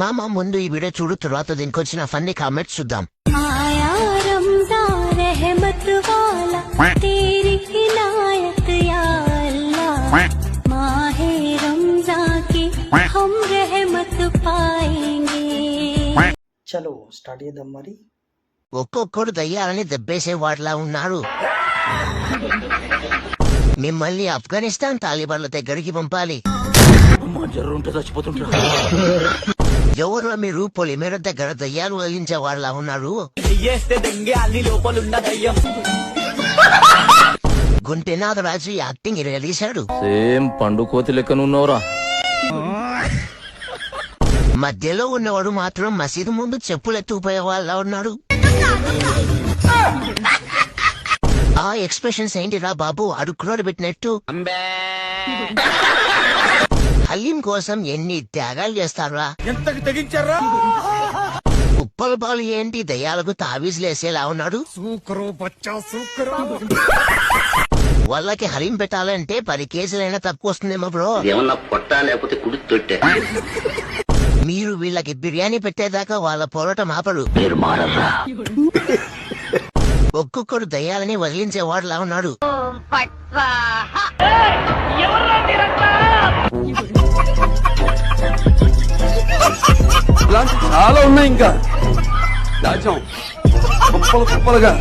మామ ముందు ఈ వీడియో చూడు, తర్వాత దీనికి వచ్చిన ఫన్నీ కామెంట్స్ చూద్దాం. చలో స్టార్ట్ చేద్దాం మరి. ఒక్కొక్కడు దయ్యాలని దెబ్బేసే వాడిలా ఉన్నారు. మిమ్మల్ని ఆఫ్ఘనిస్తాన్ తాలిబాన్ల దగ్గరికి పంపాలి. ఎవరు మీరు? పొలిమేర దగ్గర దయ్యాలు వహించే వాళ్ళ ఉన్నారు. గుంటెనాథరాజు యాక్టింగ్ రిలీసాడు. సేమ్ పండు కోతి లెక్కనున్నవరా. మధ్యలో ఉన్నవాడు మాత్రం మసీదు ముందు చెప్పులు ఎత్తుకుపోయే వాళ్ళ ఉన్నాడు. ఆ ఎక్స్ప్రెషన్స్ ఏంటిరా బాబు, అడుక్కురోడు పెట్టినట్టు. హలీం కోసం ఎన్ని త్యాగాలు చేస్తారా? ఉప్పల పాలు ఏంటి దయ్యాలకు తావీజులేసేలా ఉన్నాడు. వాళ్ళకి హలీం పెట్టాలంటే 10 కేజీలైనా తక్కువ వస్తుందేమో బ్రో. మీరు వీళ్ళకి బిర్యానీ పెట్టేదాకా వాళ్ళ పోరాటం ఆపరు. ఒక్కొక్కడు దయ్యాలని వదిలించేవాడులా ఉన్నాడు. చాలా ఉన్నాయి ఇంకా కుప్పలుగా.